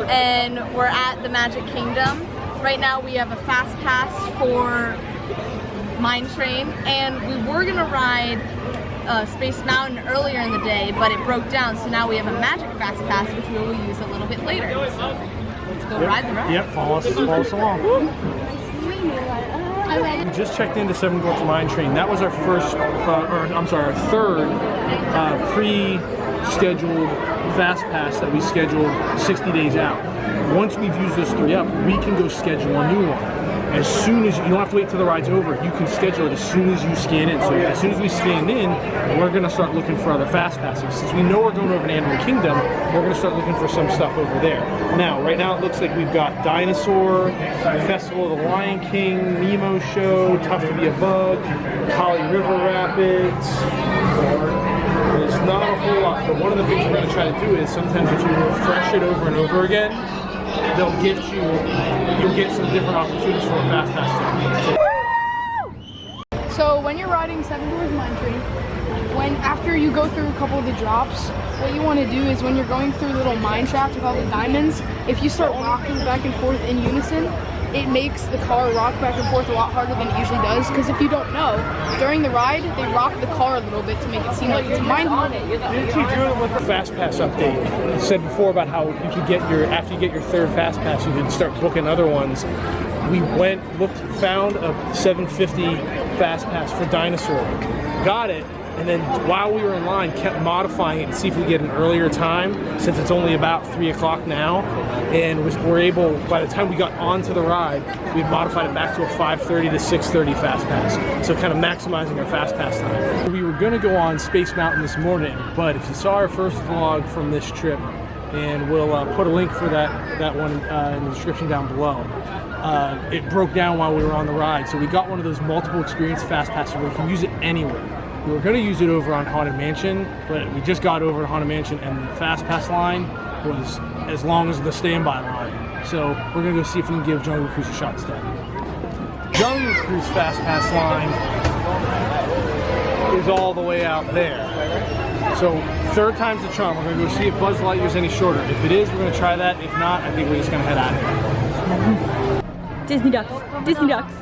and we're at the Magic Kingdom. Right now we have a fast pass for Mine Train, and we were gonna ride Space Mountain earlier in the day, but it broke down, so now we have a Magic Fast Pass, which we will use a little bit later. So let's go ride the ride. Yep, follow us along. We just checked into Seven Dwarfs Mine Train. That was our first, our third pre-scheduled Fast Pass that we scheduled 60 days out. Once we've used those 3 up, we can go schedule a new one. As soon as you don't have to wait till the ride's over, you can schedule it as soon as you scan in. So as soon as we scan in, we're gonna start looking for other fast passes. Since we know we're going over to Animal Kingdom, we're gonna start looking for some stuff over there. Now, right now it looks like we've got Dinosaur, Festival of the Lion King, Nemo Show, Tough to Be a Bug, Kali River Rapids. There's not a whole lot, but one of the things we're gonna try to do is sometimes if you refresh it over and over again, they'll get you'll get some different opportunities for a fast pass. So when you're riding Seven Dwarfs Mine Train, after you go through a couple of the drops, what you want to do is when you're going through little mine shafts with all the diamonds, if you start rocking back and forth in unison, it makes the car rock back and forth a lot harder than it usually does. Because if you don't know, during the ride, they rock the car a little bit to make it seem like it's a mine run. Fast Pass update. You said before about how you could get after you get your 3rd Fast Pass, you can start booking other ones. We went, found a 750 Fast Pass for Dinosaur, got it, and then while we were in line, kept modifying it to see if we get an earlier time, since it's only about 3 o'clock now, and we're able, by the time we got onto the ride, we've modified it back to a 5:30 to 6:30 Fast Pass, so kind of maximizing our Fast Pass time. We were gonna go on Space Mountain this morning, but if you saw our first vlog from this trip, and we'll put a link for that one in the description down below, it broke down while we were on the ride, so we got one of those multiple experience Fast Passes where you can use it anywhere. We were going to use it over on Haunted Mansion, but we just got over to Haunted Mansion and the Fast Pass line was as long as the standby line. So we're going to go see if we can give Jungle Cruise a shot instead. Jungle Cruise Fast Pass line is all the way out there. So 3rd time's the charm. We're going to go see if Buzz Lightyear's any shorter. If it is, we're going to try that. If not, I think we're just going to head out of here. Disney ducks. Disney ducks.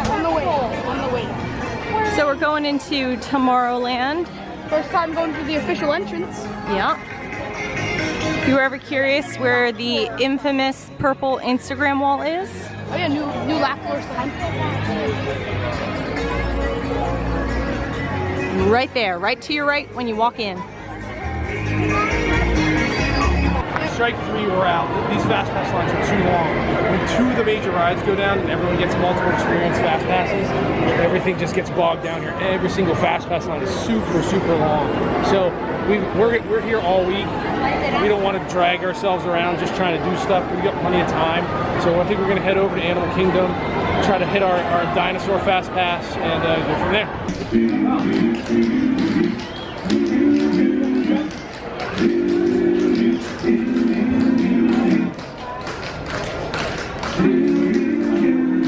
On the way. So we're going into Tomorrowland. First time going through the official entrance. Yeah. If you were ever curious where the infamous purple Instagram wall is. Oh yeah, new lap floor sign. Right there, right to your right when you walk in. Strike 3, we're out. These Fast Pass lines are too long. When 2 of the major rides go down and everyone gets multiple experience Fast Passes, everything just gets bogged down here. Every single Fast Pass line is super, super long. So we're here all week. We don't want to drag ourselves around just trying to do stuff. We've got plenty of time. So I think we're going to head over to Animal Kingdom, try to hit our Dinosaur Fast Pass, and go from there.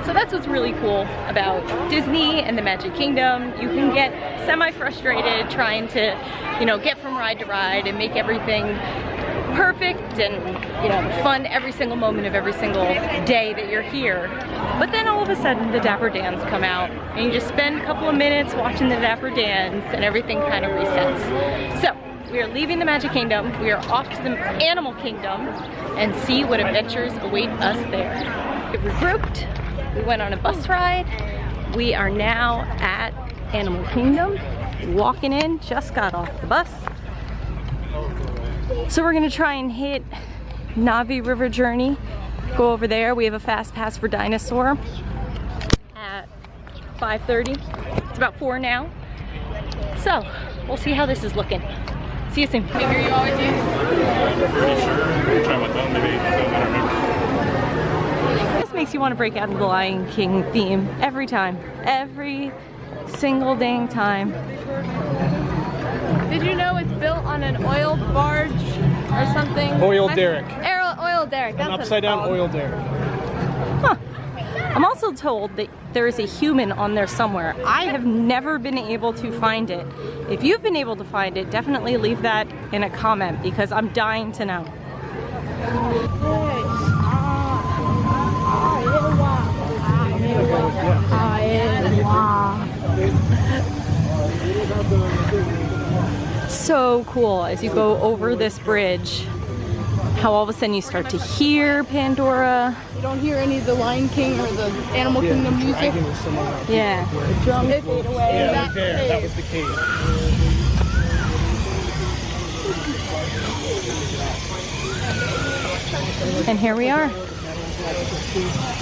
So that's what's really cool about Disney and the Magic Kingdom. You can get semi-frustrated trying to, get from ride to ride and make everything perfect and, fun every single moment of every single day that you're here. But then all of a sudden the Dapper Dans come out and you just spend a couple of minutes watching the Dapper Dans and everything kind of resets. So we are leaving the Magic Kingdom. We are off to the Animal Kingdom and see what adventures await us there. We regrouped. We went on a bus ride. We are now at Animal Kingdom. Walking in, just got off the bus. So we're gonna try and hit Navi River Journey. Go over there. We have a Fast Pass for Dinosaur at 5:30. It's about 4 now. So we'll see how this is looking. See you soon. Figure you always use? I'm pretty sure. Try my thumb, maybe. I don't remember. This makes you want to break out of the Lion King theme every time. Every single dang time. Did you know it's built on an oil barge or something? Oil derrick. Oil derrick. An upside down oil derrick. Huh. I'm also told that there is a human on there somewhere. I have never been able to find it. If you've been able to find it, definitely leave that in a comment because I'm dying to know. So cool as you go over this bridge, how all of a sudden you start to hear Pandora. You don't hear any of the Lion King or the Animal Kingdom music. Yeah. The drums fade away. Yeah, right there. That was the cave. And here we are.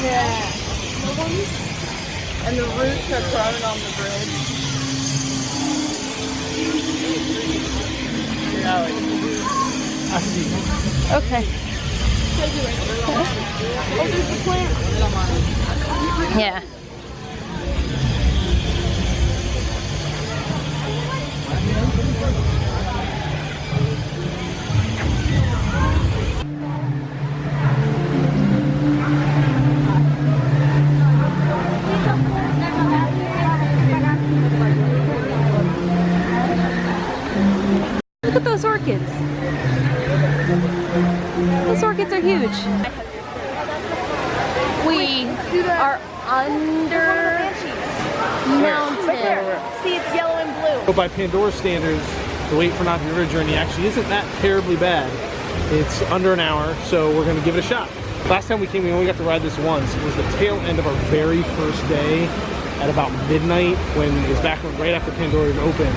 Yeah. And the roots are grown on the bridge. I see. Okay. Oh, there's the plant. Yeah. Look at those orchids. Those orchids are huge. We are under mountain. See, it's yellow and blue. So by Pandora standards, the wait for Not the River journey actually isn't that terribly bad. It's under an hour, so we're going to give it a shot. Last time we came, we only got to ride this once. It was the tail end of our very first day at about midnight when it was back right after Pandora had opened.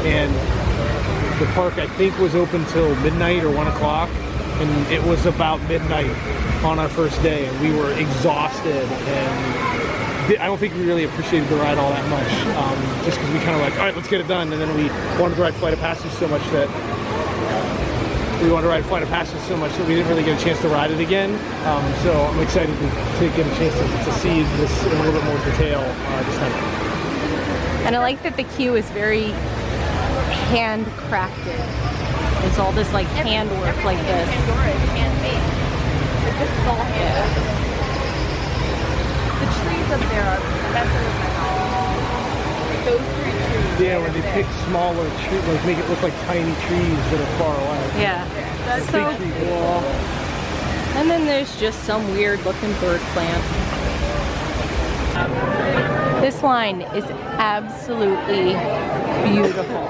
And the park, I think, was open till midnight or 1 o'clock. And it was about midnight on our first day. And we were exhausted. And I don't think we really appreciated the ride all that much. Just because we kind of like, all right, let's get it done. And then we wanted to ride Flight of Passage so much that we didn't really get a chance to ride it again. So I'm excited to get a chance to see this in a little bit more detail this time. And I like that the queue is very handcrafted. It's all this like handwork like this. Pandora is handmade. It's just sculpted. The trees up there are messing with my house. Those 3 trees. Yeah, where they pick smaller trees, like make it look like tiny trees that are far away. Yeah. That's So cool. And then there's just some weird looking bird plant. This line is absolutely beautiful.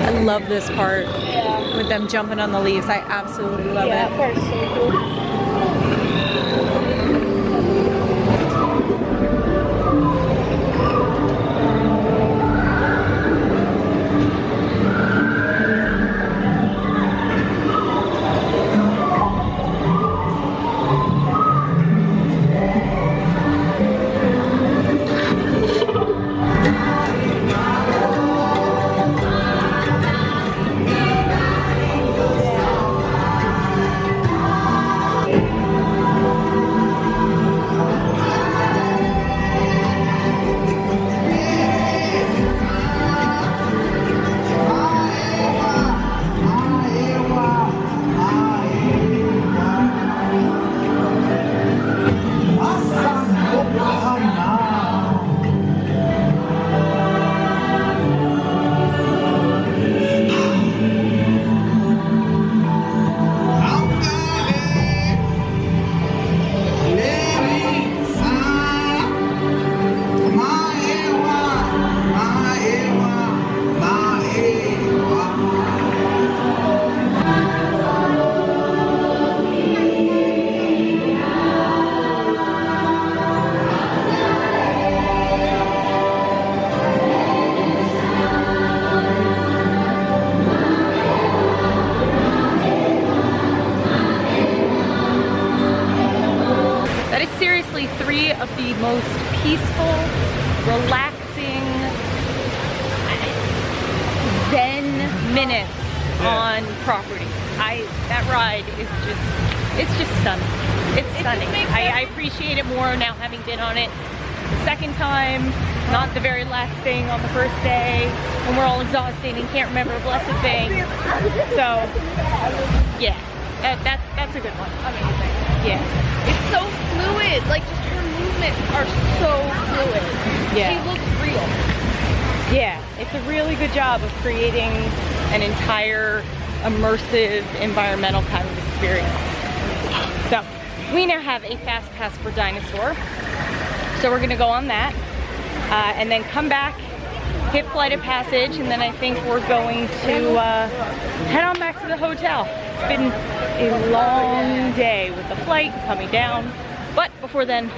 I love this part with them jumping on the leaves. I absolutely love it. That part's so cool. most peaceful, relaxing Zen minutes on property. That ride is it's just stunning. It's stunning. I appreciate it more now having been on it the second time, not the very last thing on the first day when we're all exhausted and can't remember a blessed thing. So yeah, that's a good one. Amazing. Yeah. It's so fluid. Like, just her movements are so fluid. Yeah. She looks real. Yeah, it's a really good job of creating an entire immersive environmental kind of experience. So we now have a fast pass for Dinosaur. So we're gonna go on that and then come back, hit Flight of Passage, and then I think we're going to head on back to the hotel. It's been a long day with the flight coming down, but before then,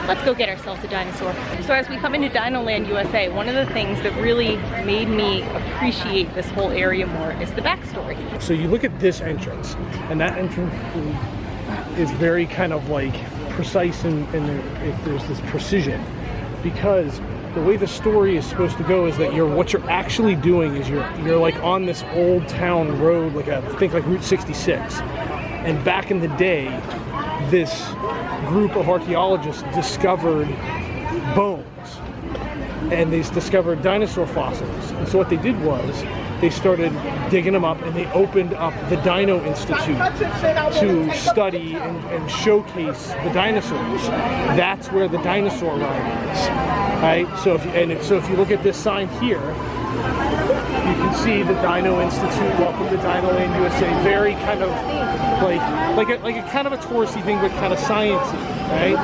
let's go get ourselves a dinosaur. So as we come into Dinoland USA, one of the things that really made me appreciate this whole area more is the backstory. So you look at this entrance, and that entrance is very kind of like precise, and there's this precision, because the way the story is supposed to go is that what you're actually doing is you're like on this old town road, think like Route 66, and back in the day, this group of archaeologists discovered bones, and they discovered dinosaur fossils. And so what they did was they started digging them up, and they opened up the Dino Institute to study and showcase the dinosaurs. That's where the dinosaur ride is, right? So if you look at this sign here, you can see the Dino Institute, welcome to Dinoland USA. Very kind of like a kind of a touristy thing, but kind of sciencey, right?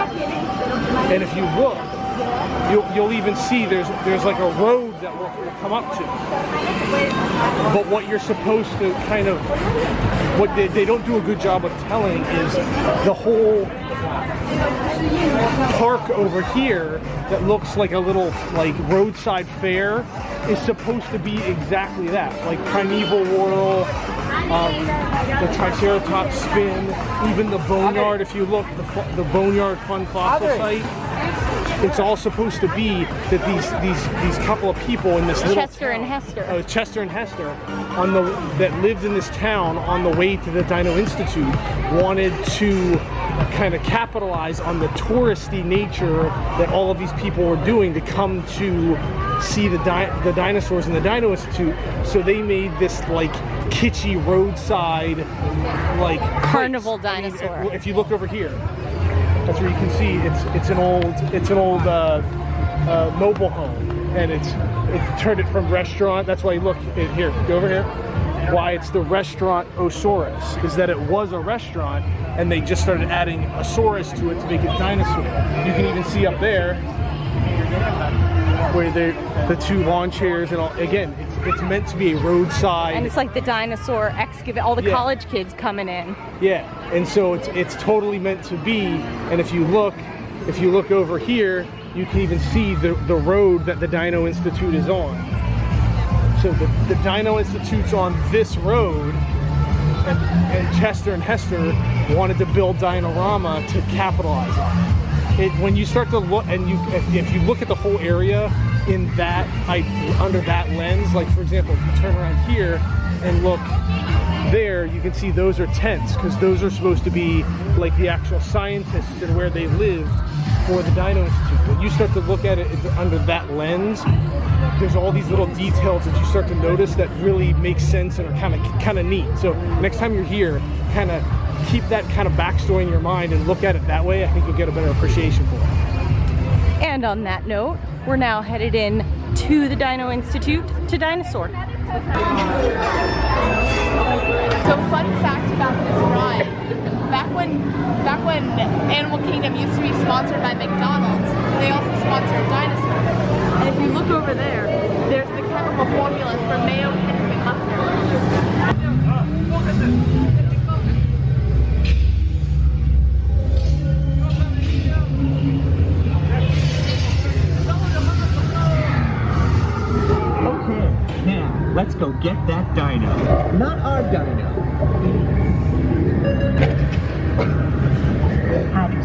And if you look, you'll even see there's like a road that will come up to. But what you're supposed to kind of, what they don't do a good job of telling is the whole park over here that looks like a little like roadside fair is supposed to be exactly that, like Primeval Whirl, the Triceratops spin, even the Boneyard. If you look, the Boneyard Fun Fossil Site, it's all supposed to be that these couple of people in this little Chester and Hester. Chester and Hester that lived in this town on the way to the Dino Institute wanted to kind of capitalize on the touristy nature that all of these people were doing to come to see the dinosaurs in the Dino Institute. So they made this like kitschy roadside like carnival place. dinosaur. If you look over here, that's where you can see it's an old mobile home, and it turned it from restaurant. That's why you look here. Go over here. Why it's the restaurant Osaurus is that it was a restaurant, and they just started adding Osaurus to it to make it dinosaur. You can even see up there where the two lawn chairs and all. Again, it's meant to be a roadside. And it's like the dinosaur excavate, all the college kids coming in. Yeah, and so it's totally meant to be. And if you look over here, you can even see the road that the Dino Institute is on. So the Dino Institute's on this road, and Chester and Hester wanted to build Dinorama to capitalize on it. When you start to look, and if you look at the whole area in that under that lens, like for example, if you turn around here and look there, you can see those are tents, because those are supposed to be like the actual scientists and where they lived for the Dino Institute. When you start to look at it under that lens, there's all these little details that you start to notice that really make sense and are kind of neat. So next time you're here, kind of keep that kind of backstory in your mind and look at it that way. I think you'll get a better appreciation for it. And on that note, we're now headed in to the Dino Institute to Dinosaur. So fun fact about this ride, back when Animal Kingdom used to be sponsored by McDonald's, they also sponsored Dinosaur. And if you look over there, there's the chemical formulas for mayo, ketchup, and mustard. Okay, now let's go get that dino. Not our dino. Have you,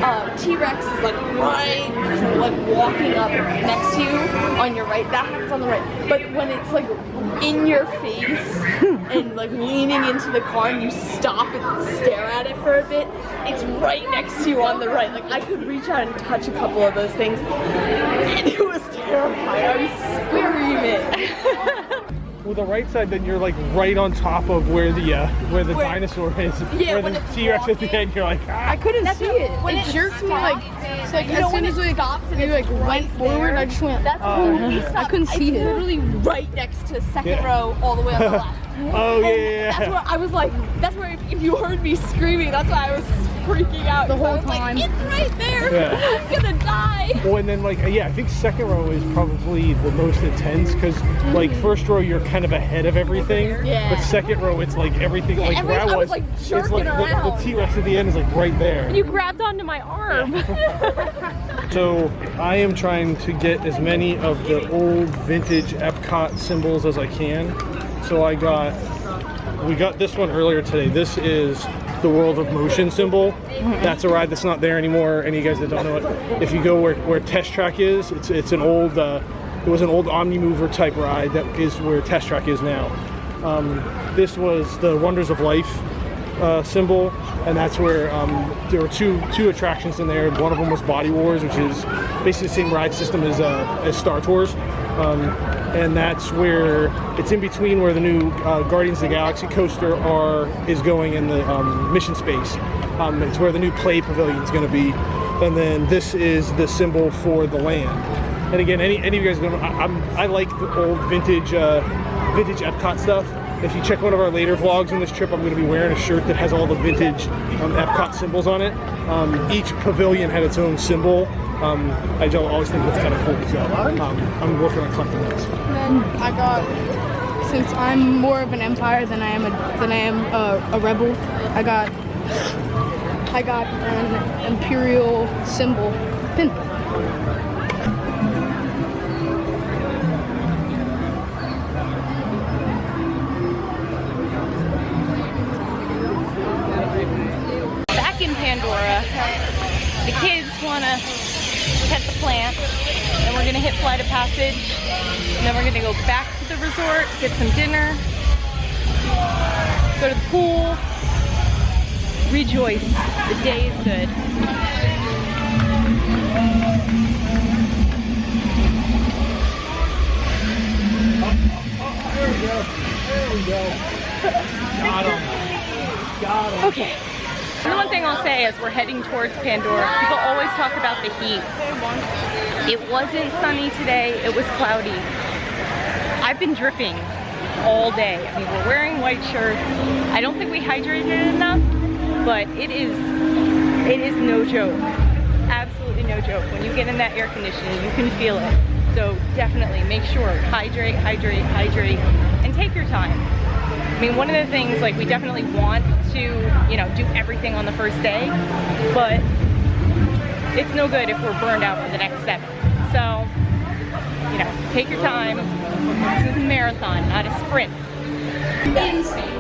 T-Rex is like walking up next to you on your right. That happens on the right. But when it's like in your face and like leaning into the car and you stop and stare at it for a bit, it's right next to you on the right. Like I could reach out and touch a couple of those things, and it was terrifying. I was screaming. With the right side, then you're like right on top of where the dinosaur is. Yeah, where when the it's T-Rex at the walking. end, you're like, I couldn't see it. When It it jerked me stopped, like, it's like you as know, soon when as it stops and we it's like right went forward, there, I just went. That's when we stopped. I couldn't see it's it. literally right next to second Yeah. row, all the way on the left. oh yeah, And yeah, that's yeah. where I was like, that's where if you heard me screaming, that's why I was freaking out. The 'cause I whole was time. Like, it's right there. Yeah. I'm gonna die. Well, and then like, yeah, I think second row is probably the most intense because like first row you're kind of ahead of everything, Yeah. but second row it's like everything like where I was like it's jerking like around. the T-Rex at the end is like right there. You grabbed onto my arm. So I am trying to get as many of the old vintage Epcot symbols as I can. So we got this one earlier today. This is the World of Motion symbol. That's a ride that's not there anymore. Any of you guys that don't know it, if you go where Test Track is, it's an old, it was an old Omni-Mover type ride that is where Test Track is now. This was the Wonders of Life symbol, and that's where there were two attractions in there. One of them was Body Wars, which is basically the same ride system as Star Tours. And that's where it's in between where the new Guardians of the Galaxy coaster is going in the mission space. It's where the new play pavilion is going to be, and then this is the symbol for the land. And again, any of you guys know, I like the old vintage Epcot stuff. If you check one of our later vlogs on this trip, I'm going to be wearing a shirt that has all the vintage Epcot symbols on it. Each pavilion had its own symbol. I always think that's kind of cool. So I'm working on collecting those. And then I got, since I'm more of an Empire than I am a Rebel, I got an Imperial symbol pin. Back in Pandora, the kids want to pet the plant, and we're going to hit Flight of Passage, and then we're going to go back to the resort, get some dinner, go to the pool, rejoice. The day is good. There we go. Got him. Okay. And the one thing I'll say as we're heading towards Pandora, people always talk about the heat. It wasn't sunny today, it was cloudy. I've been dripping all day. I mean, we're wearing white shirts. I don't think we hydrated enough, but it is no joke. Absolutely no joke. When you get in that air conditioning, you can feel it. So definitely make sure, hydrate, hydrate, hydrate, and take your time. I mean, one of the things, like, we definitely want to, you know, do everything on the first day, but it's no good if we're burned out for the next 7. So, you know, take your time. This is a marathon, not a sprint. Insane.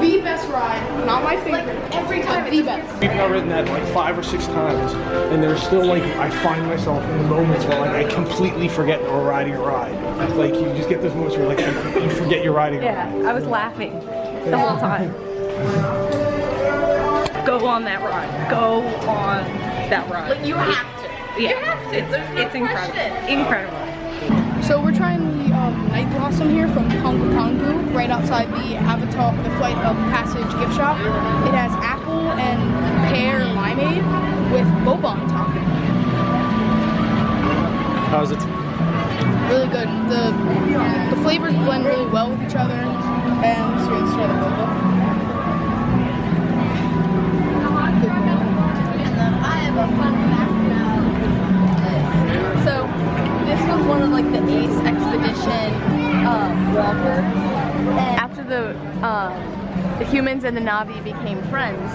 The best ride. Not my favorite. Like, every time the best. We've now ridden that like 5 or 6 times, and there's still like, I find myself in moments where like I completely forget that we're riding a ride. Like you just get those moments where like you forget you're riding a ride. Yeah, I was laughing the whole time. Go on that ride. Go on that ride. Like, you have to. Yeah, You have to. There's no it's incredible. question. Incredible. So we're trying the Night Blossom here from Pongu Pongu, right outside the Flight of Passage gift shop. It has apple and pear limeade with boba on top. How's it? Really good. The flavors blend really well with each other. And let's try the boba. I have a fun fact about this. So, this was one of like the Ace Expedition walkers. And after the humans and the Na'vi became friends,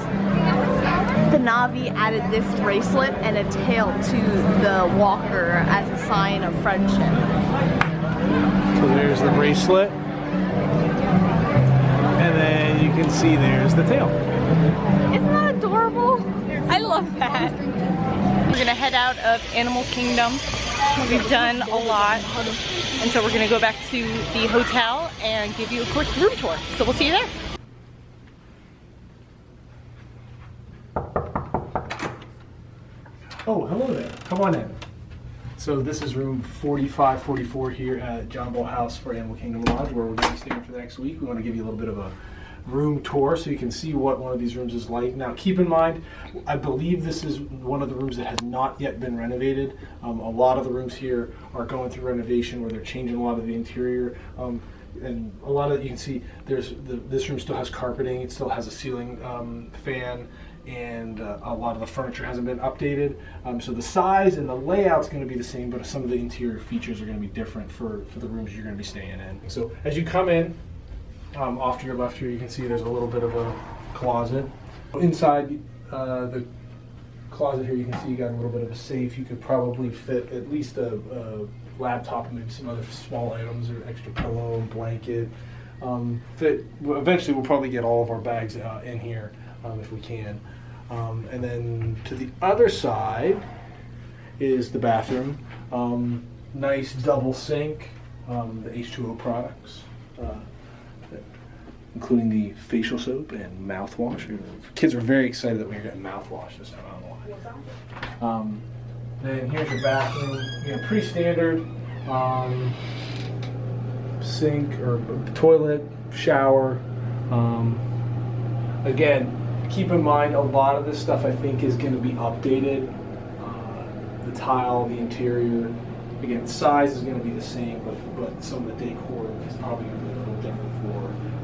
the Na'vi added this bracelet and a tail to the walker as a sign of friendship. So there's the bracelet, and then you can see there's the tail. Isn't that adorable? I love love that. We're gonna head out of Animal Kingdom. We've done a lot, and so we're gonna go back to the hotel and give you a quick room tour. So we'll see you there. Oh, hello there. Come on in. So this is room 4544 here at John Bowl House for Animal Kingdom Lodge, where we're going to be staying for the next week. We want to give you a little bit of a room tour so you can see what one of these rooms is like. Now keep in mind, I believe this is one of the rooms that has not yet been renovated. A lot of the rooms here are going through renovation where they're changing a lot of the interior. And a lot of, you can see this room still has carpeting, it still has a ceiling fan, and a lot of the furniture hasn't been updated. So the size and the layout's going to be the same, but some of the interior features are going to be different for the rooms you're going to be staying in. So as you come in, off to your left here, you can see there's a little bit of a closet. Inside the closet here, you can see you got a little bit of a safe. You could probably fit at least a laptop and maybe some other small items, or extra pillow, blanket. Eventually we'll probably get all of our bags in here if we can. And then to the other side is the bathroom. Nice double sink, the H2O products, including the facial soap and mouthwash. Kids are very excited that we're getting mouthwash this time. I don't know why. Then here's your bathroom. Pretty standard sink or toilet, shower. Again, keep in mind a lot of this stuff I think is going to be updated. The tile, the interior. Again, size is going to be the same, but some of the decor is probably going to be a little different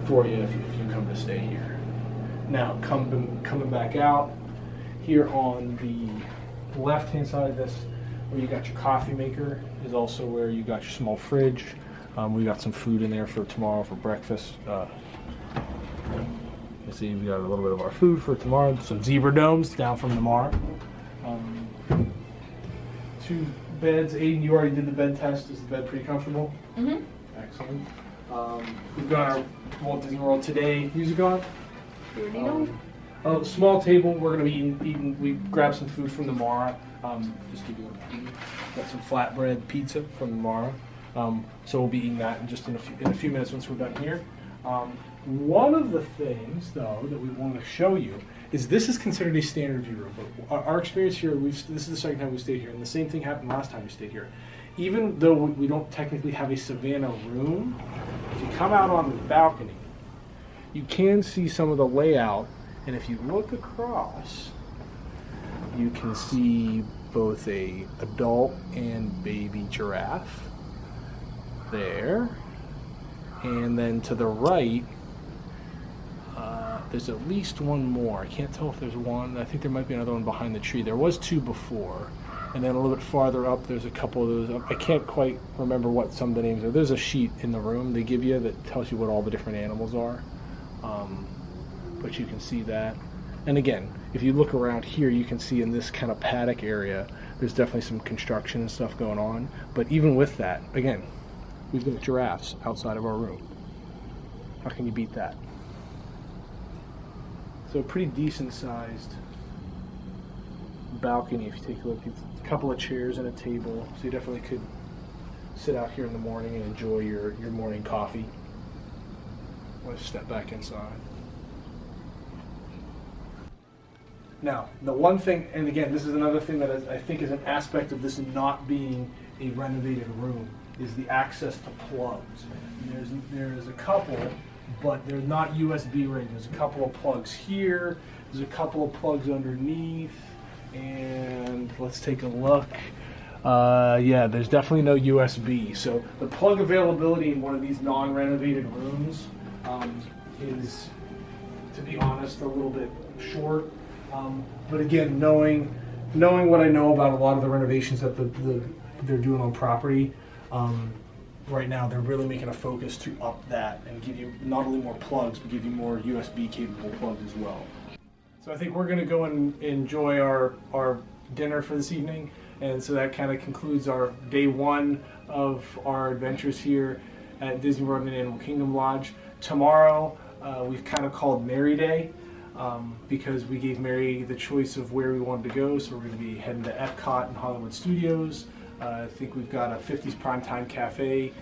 for you if you come to stay here. Now, coming back out, here on the left-hand side of this, where you got your coffee maker, is also where you got your small fridge. We got some food in there for tomorrow for breakfast. You see we got a little bit of our food for tomorrow, some zebra domes down from tomorrow. 2 beds. Aiden, you already did the bed test. Is the bed pretty comfortable? Mm-hmm. Excellent. We've got our Walt Disney World Today music on. Small table. We're going to be eating. We grabbed some food from the Mara. Just to give you a got some flatbread pizza from the Mara. So we'll be eating that in just in a few minutes once we're done here. One of the things, though, that we want to show you is this is considered a standard view room. But our experience here, this is the second time we stayed here, and the same thing happened last time we stayed here. Even though we don't technically have a Savannah room, if you come out on the balcony, you can see some of the layout, and if you look across, you can see both a adult and baby giraffe there, and then to the right, there's at least one more. I can't tell if there's one. I think there might be another one behind the tree. There was 2 before. And then a little bit farther up, there's a couple of those. I can't quite remember what some of the names are. There's a sheet in the room they give you that tells you what all the different animals are. But you can see that. And again, if you look around here, you can see in this kind of paddock area, there's definitely some construction and stuff going on. But even with that, again, we've got giraffes outside of our room. How can you beat that? So pretty decent sized balcony if you take a look. It's a couple of chairs and a table, so you definitely could sit out here in the morning and enjoy your morning coffee. Let's step back inside. Now, the one thing, and again, this is another thing that I think is an aspect of this not being a renovated room, is the access to plugs. And there's a couple, but they're not USB ring. There's a couple of plugs here. There's a couple of plugs underneath. And let's take a look. Yeah, there's definitely no USB. So the plug availability in one of these non-renovated rooms is, to be honest, a little bit short. But again, knowing what I know about a lot of the renovations that they're doing on property, right now they're really making a focus to up that and give you not only more plugs, but give you more USB capable plugs as well. So I think we're going to go and enjoy our dinner for this evening, and so that kind of concludes our day 1 of our adventures here at Disney World and Animal Kingdom Lodge. Tomorrow we've kind of called Merry Day. because we gave Mary the choice of where we wanted to go. So we're going to be heading to Epcot and Hollywood Studios. I think we've got a 50s Primetime Cafe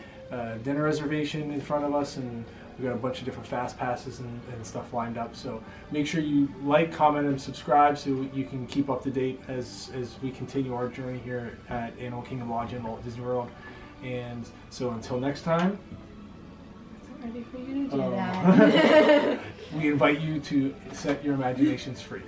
dinner reservation in front of us, and we've got a bunch of different fast passes and stuff lined up. So make sure you like, comment, and subscribe so you can keep up to date as we continue our journey here at Animal Kingdom Lodge in Walt Disney World. And so until next time, Ready for you to do that. we invite you to set your imaginations free.